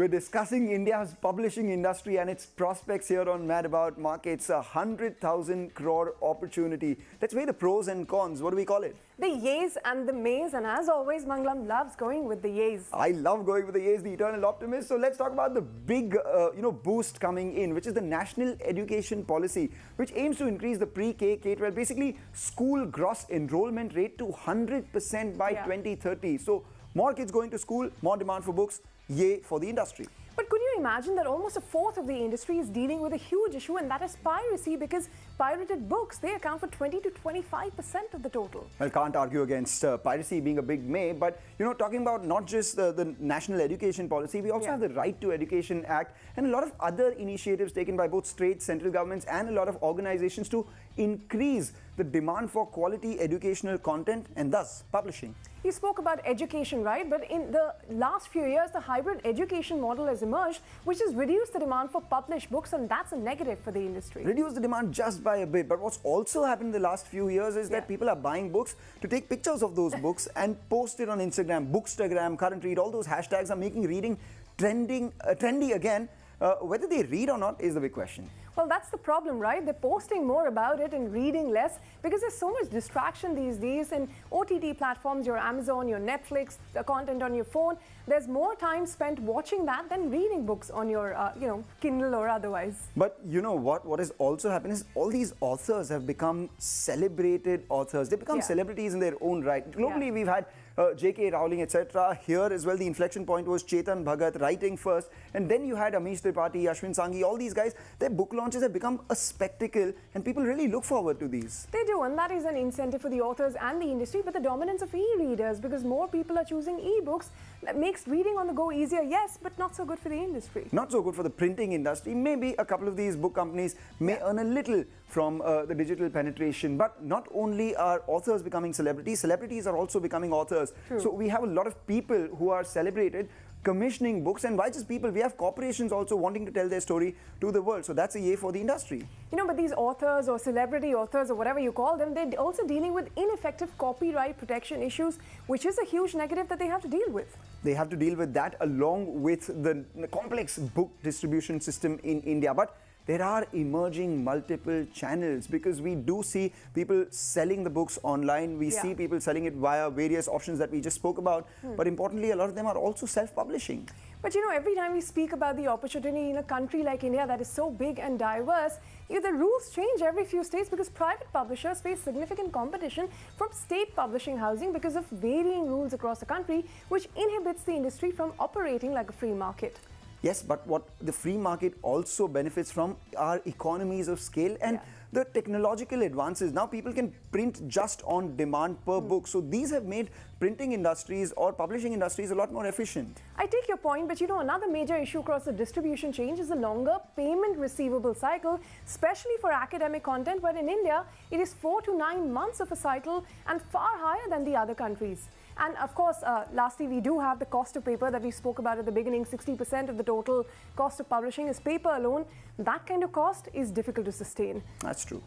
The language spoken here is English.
We're discussing India's publishing industry and its prospects here on Mad About Markets. 100,000 crore opportunity. Let's weigh the pros and cons. What do we call it? The yays and the mays, and as always, Mangalam loves going with the yays. I love going with the yays, the eternal optimist. So let's talk about the big, boost coming in, which is the National Education Policy, which aims to increase the pre-K, K-12, basically school gross enrollment rate to 100% by 2030. So more kids going to school, more demand for books. Yay for the industry. But could you imagine that almost a fourth of the industry is dealing with a huge issue, and that is piracy, because pirated books, they account for 20 to 25% of the total. Well, can't argue against piracy being a big may, but talking about not just the National Education Policy, we also have the Right to Education Act and a lot of other initiatives taken by both state, central governments and a lot of organizations to increase the demand for quality educational content and thus publishing. You spoke about education, right? But in the last few years, the hybrid education model has emerged, which has reduced the demand for published books, and that's a negative for the industry. Reduced the demand just by a bit. But what's also happened in the last few years is that people are buying books to take pictures of those books and post it on Instagram, Bookstagram, Current Read. All those hashtags are making reading trendy again. Whether they read or not is the big question. Well, that's the problem, right? They're posting more about it and reading less because there's so much distraction these days. And OTT platforms, your Amazon, your Netflix, the content on your phone, there's more time spent watching that than reading books on your, Kindle or otherwise. But you know what has also happened is all these authors have become celebrated authors. They become celebrities in their own right. Globally, we've had J.K. Rowling, etc. Here as well, the inflection point was Chetan Bhagat writing first. And then you had Amish Tripathi, Ashwin Sanghi, all these guys. Their book launches have become a spectacle and people really look forward to these. They do, and that is an incentive for the authors and the industry, but the dominance of e-readers, because more people are choosing e-books, that makes reading on the go easier, yes, but not so good for the industry. Not so good for the printing industry. Maybe a couple of these book companies may earn a little from the digital penetration, but not only are authors becoming celebrities, celebrities are also becoming authors. True. So we have a lot of people who are celebrated commissioning books, and why just people? We have corporations also wanting to tell their story to the world. So that's a yay for the industry. But these authors or celebrity authors or whatever you call them, they're also dealing with ineffective copyright protection issues, which is a huge negative that they have to deal with. They have to deal with that along with the complex book distribution system in India. But there are emerging multiple channels, because we do see people selling the books online. We see people selling it via various options that we just spoke about. But importantly, a lot of them are also self-publishing. But every time we speak about the opportunity in a country like India that is so big and diverse, the rules change every few states, because private publishers face significant competition from state publishing housing because of varying rules across the country, which inhibits the industry from operating like a free market. Yes, but what the free market also benefits from are economies of scale and the technological advances. Now people can print just on demand per book. So these have made printing industries or publishing industries a lot more efficient. I take your point, but another major issue across the distribution chain is the longer payment receivable cycle, especially for academic content, where in India it is 4 to 9 months of a cycle and far higher than the other countries. And of course, lastly, we do have the cost of paper that we spoke about at the beginning. 60% of the total cost of publishing is paper alone. That kind of cost is difficult to sustain. That's true.